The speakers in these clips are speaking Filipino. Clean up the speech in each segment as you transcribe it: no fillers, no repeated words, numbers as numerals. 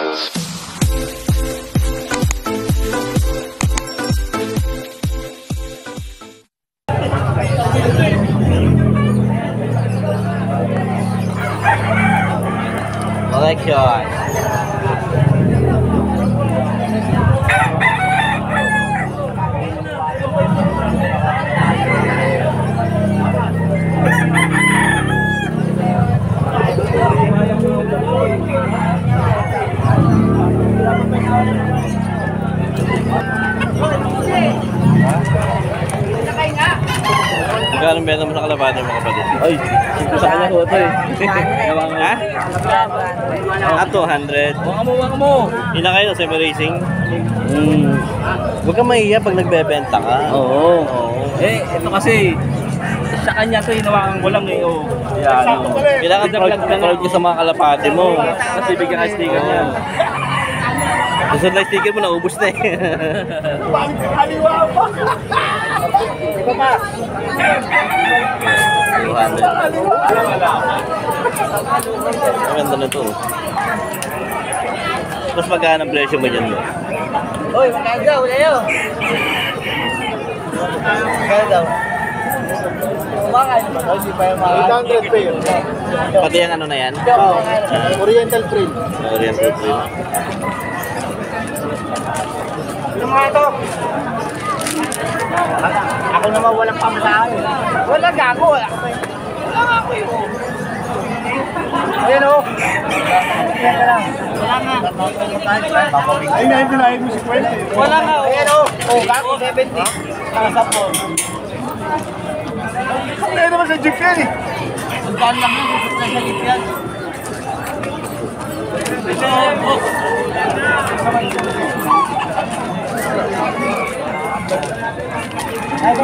Collection. Magkano benta mo sa kalapate mga kapatid? Ay, ito sa kanya ko ito eh. Ha? Ah, 200. Waka mo. Ina kayo sa racing? Huwag kang mahiya pag nagbebenta ka. Oo. Eh, ito kasi, sa kanya ito, hinawakan ko lang eh. Oh. Yan. Kailangan proud ka sa mga kalapate mo. Kasi bigyan ka sticker niya. Gusto na sticker mo, naubos na eh. Ito pa. 200. Maganda na ito. Mas magkano ang presyo mo dyan mo? Uy, magkano daw? Wala yun. Magkano daw? Umangal. Hindi pa yung mga 800 pa yun. Pati yung ano na yan? Oriental Trail. Oriental Trail. Ano nga ito? Ako naman walang pamasahe. Wala gago. Wala nga ako yun. Ayan o. Wala nga. Ay, nahin mo si Kwente. Wala nga. Ayan o. O, gago 70. Kasap po. Kaya naman sa jeep yan eh. Magkaan lang yun. Susot na sa jeep yan. Ito, boss. Ay, go.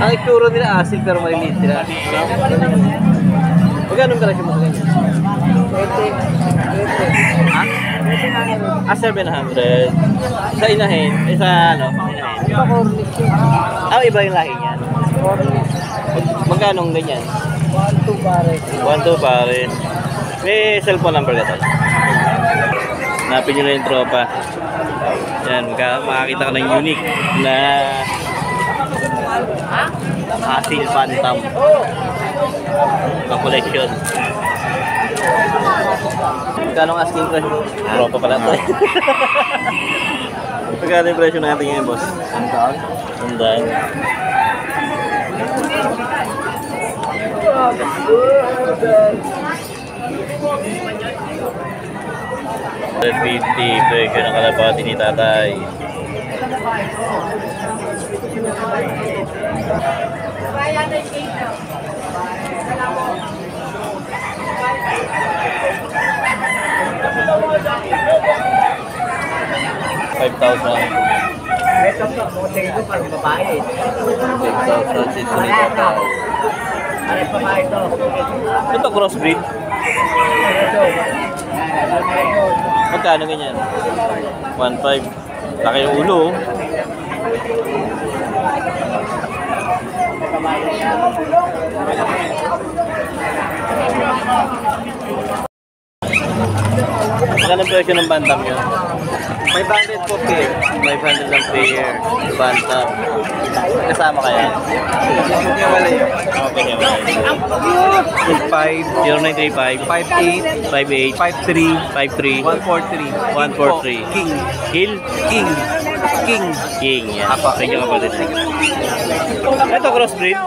Ang itsura nila asil pero may meat sila. Magkano ang presyo mo sa ganyan? 20. Ha? Ah, 700. Sa inahin? Eh, sa ano? Inahin? Ito cornish yun. Ah, iba yung lahi niyan. Cornish. Magkano ang ganyan? 1-2 pare. 1-2 pare. May cellphone number ka to. Hanapin nyo na yung tropa. Yan, makakita ka ng unique na asil phantom na collection. Magkano ang asking price mo? Tropa pala ito eh. Magkano yung presyo natin ngayon, boss? 100. 150, presyo ng kalapati ni tatay. $5,000. Ito sa motel ko para babae. 5,000 si Sunita. Ano pa ito? Ito crossbreed. Magkano ganyan? 1.5. Laki yung ulo. Magkano presyo ng bantam nyo? 500 po pair. 500 lang pair. Bantam. Kasama kaya? Kaya wala yun. Okay, wala. 0935 58 58 53 53 143 143 King. Hill? King. King, yan. Thank you kapatid. Ito crossbreed.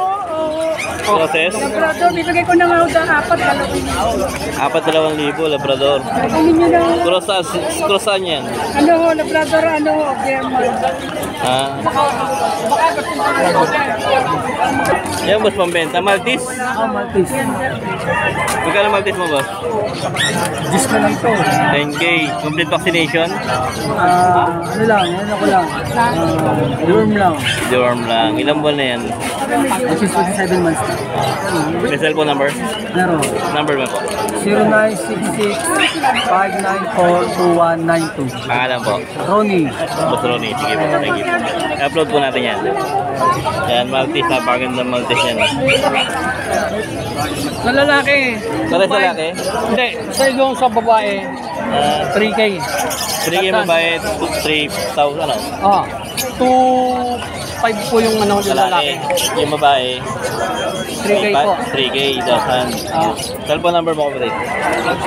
Process. Labrador, bibigay ko na nga daw 4,200 Labrador. Kunin nyo na. Cross saan yan? Ano ho, Labrador, ano ho, German. Ah. Yan boss, pambenta. Maltese? Oh, Maltese. Magkano Maltese mo boss? 10 na lang ito. 10K. Complete vaccination? Ano lang, ano ko lang. Dorm lang. Dorm lang. Ilang buwan na yan? Which is 27 months na. May cellphone number? Meron. Number mo po. 0966-594-2192. Pangalan po. Ronnie. Boss Ronnie. Sige po. Thank you. I-upload po natin yan. Yan, Maltese. Napakagandang Maltese yan. Sa lalaki. Para sa laki? Hindi. Sa yung sa babae, 3K. 3K babae, 3,000 ano? Ah, 2.5 po yung ano yung lalaki. Yung babae, 3K po. 3K, 1,000. Cellphone number mo ko ba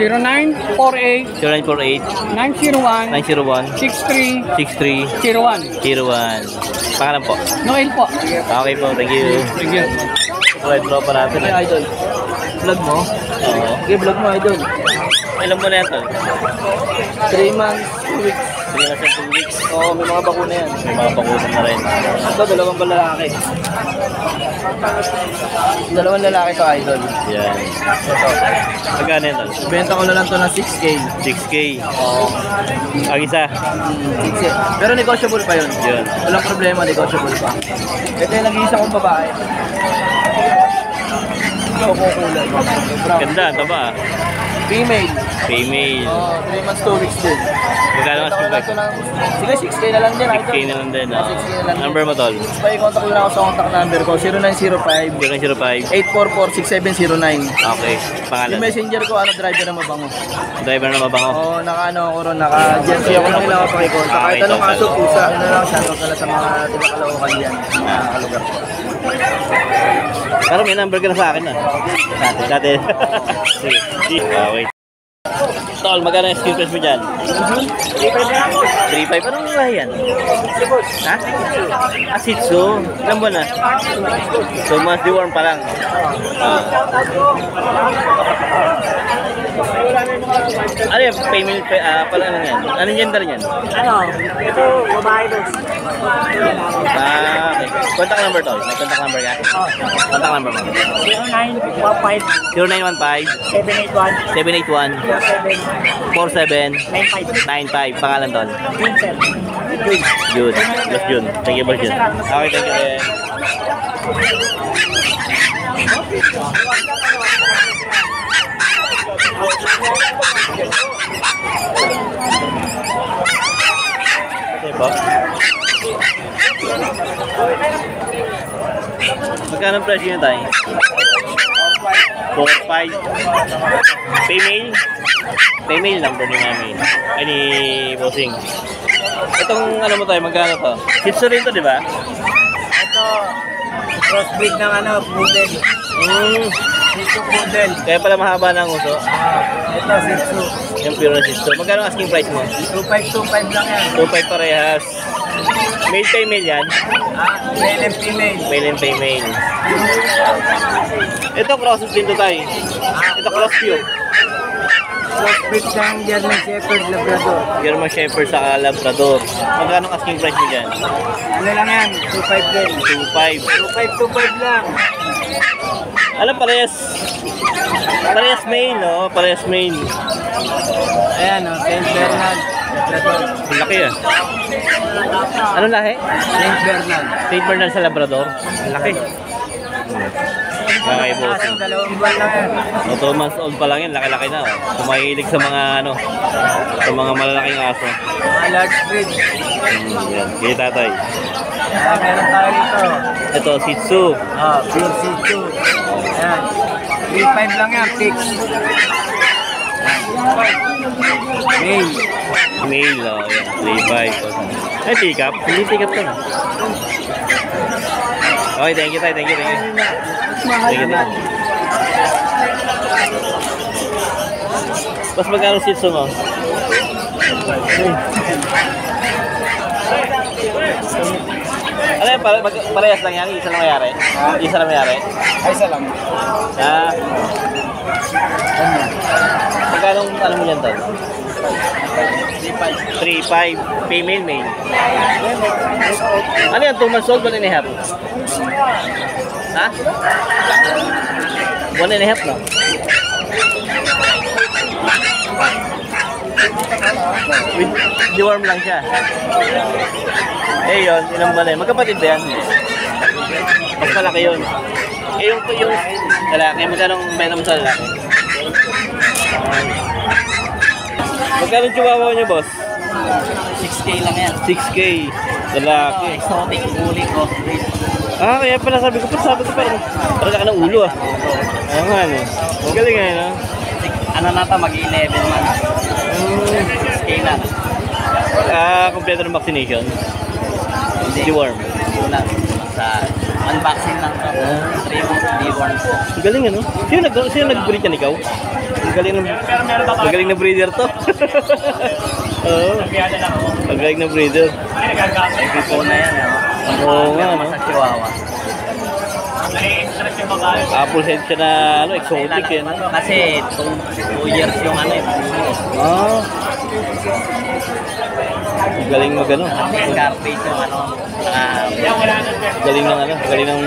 0948 0948 901 901 6301. 6301. Pangalan po. Noel po. Okay po, thank you. Thank you. Right, draw pa natin. Ay, idol. Vlog mo? Oo. Okay, vlog mo, idol. Ilan mo na yan, tol? 3 months, 2 weeks. 3 months and 2 weeks. Oo, may mga bakuna yan. May mga pakusan na rin. Ito, dalawang lalaki. Dalawang lalaki to, idol. Yan. Ito. Magkano yan, tol? Benta ko na lang to ng 6K. 6K. Oo. Ang isa. 6K. Pero negotiable pa yun. Yun. Walang problema, negotiable pa. Ito yung nag-iisa kong babae. Ito, kukulay. Brown. Ganda, ito ba? Female. Female. Oo, 3 months, 2 weeks din. Magkano mas Benta ko na lang to ng... Sige, 6K na lang din, 6K na lang din. 6K na lang din. Number mo, tol? Pa, i-contact ko na ako sa contact number ko, 0905 0905. 844-6709. Okay. Yung Pangalan. messenger ko, ano, driver na mabango. Driver na mabango. Oo, naka-ano ako ron, naka-jersey ako na nila ako pakikontak. Kahit anong aso, pusa, ano na lang, shoutout na lang sa mga tinakalookan dyan. Mga lugar. Pero may number ka na sa akin na. Dati. Sige. Okay. Tol, magkano yung skill press mo dyan? 3.5. Anong lahi yan? Ha? Ah, Shih Tzu. Ilan ba na? 2 months, deworm pa lang. Ano yung female, pala ano yan? Anong gender yan? Ano? Ito, babae dos. Okay. Contact number, Tol. May contact number ka? Contact number mo. 0915 0915 781 781 4795. Pangalan, Tol? Jun. Boss Jun. Thank you, Boss Jun. Okay, thank you rin. Okay po. Magkano ang presyo nyo tayo? 4.5. Female? Female number ni Mami. Ay, ni Bossing. Itong ano mo tayo, magkano to? Shih Tzu rin to, di ba? Ito, crossbreed ng ano, poodle. Shih Tzu poodle. Kaya pala mahaba ng uso. Ito, Shih Tzu. Yung pure na Shih Tzu. Magkano ang asking price mo? 2525 lang yan. 2.5 parehas. Male, female yan? Male and female. Male and female. Ito crosses din to tayo. Ito cross view. Crossbreed ng German Shepherd Labrador. German Shepherd sa Labrador. Magkano ang asking price mo dyan? Ano lang yan? 25 din. 2.5. 2525 lang. Alam, parehas. Parehas male, no? Parehas male. Ayan o, Saint Bernard Labrador. Ang laki ah. Anong lahi? Saint Bernard. Saint Bernard sa Labrador. Ang laki. Okay, bossing. Aso, 2 buwan lang yan. 2 months old pa lang yan, laki-laki na. Oh. Kumahilig sa mga ano, sa mga malalaking aso. Mga large breed. Yan, kaya tatay. Meron tayo dito. Ito, Shih Tzu. Pure Shih Tzu. Ayan. 3.5 lang yan, fix. Male. Male, oh, yan, 3.5. Ay, pick-up. Hindi pick-up to. Okay, thank you tayo, thank you. Thank you. Mas magkano Shih Tzu mo? Ano yan, parehas lang yan? Isa lang mayari? Isa lang mayari? Ay, isa lang. Ah. Magkano ano mo yan, Tol? 3.5. Female, male. Ano yan, 2 months old, 1 and a half? Ha? 1 and a half, no? With deworm lang siya. Eh yun, ilang ba na yun? Magkapatid ba yan? Mas malaki yun. yung lalaki, magkano ang benta mo sa lalaki? Magkano yung chihuahua niyo, boss? 6K lang yan. 6K. Lalaki. Exotic uli ko. Ah, kaya pala sabi ko parang laki ng ulo ah. Oo nga, no? Ang galing nga, no? Ano na ito, mag-11 man. 6K lang. Ah, kompleto ng vaccination. Deworm. Wala. Sa unboxing lang to. 3 months deworm po. Ang galing, ano? Sino nag-breed yan, ikaw? Ang galing na breeder to. Oo. Ang galing na breeder. Ito na yan. Oo nga, no? Sa Chihuahua. Apple head siya na, ano, exotic yan. Kasi 2 years yung ano eh. Ah. Galing mag-ano. Scarface yung ano. Galing ng ano, galing ng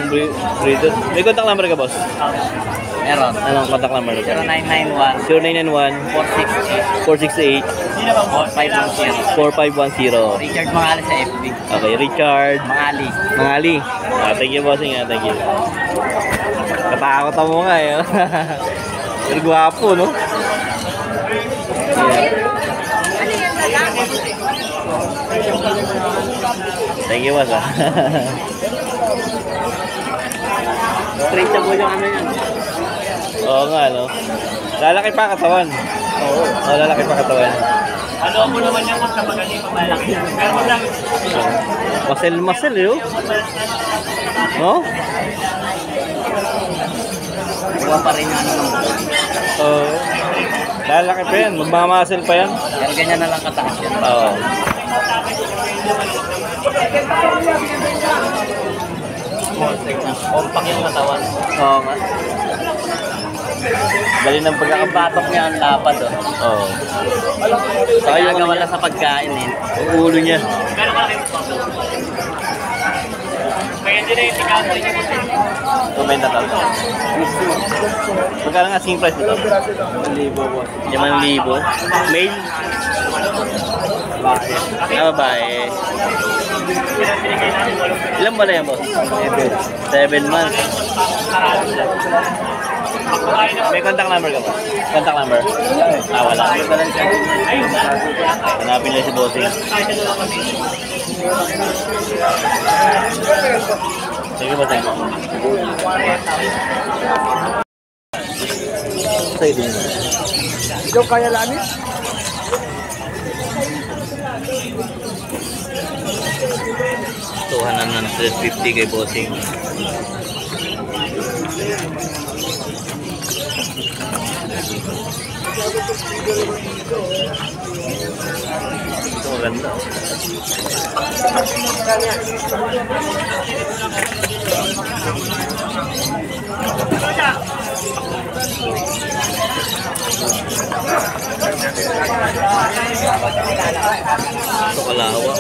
breeder. May contact number ka, boss? Meron. Anong contact number? 0991 0991 468 468 4510. 4510. Richard Mangali sa FB. Okay, Richard Mangali. Mangali. Ah, thank you, bossing. Ah, thank you. Katakot mo nga eh. Pero gwapo, no? Yeah. Thank you, boss. Ah. Straight na po yung ano yan. Oo nga, no? Lalaki pa katawan. Oo, lalaki pa katawan. Ano mo naman yan kung sa magaling malaki. Pero wag lang. Masel eh, oh. No? Buwa pa rin ano. Oo. Lalaki pa yan. Magmamasel pa yan. Pero ganyan na lang kataas yan. Oo. Compact yung katawan. Oo nga. Galing ng Pagkakabatok niya ang lapad oh. Oo. Saka yung yung ano wala sa pagkain eh. Yung ulo niya. Kaya din eh, tingnan mo niya. Kumenta tal. Magkano nga asking price ito? 5,000 po. 5,000. Male? Ah, babae. Ilan ba na yan, boss? 7 months. May contact number ka ba? Contact number? Ah, wala. Hanapin lang si bossing. Sige ba tayo? Sa'yo din. Ikaw kaya langit? Tuhanan ng 150 kay bossing. Ito maganda. Ito kalawa.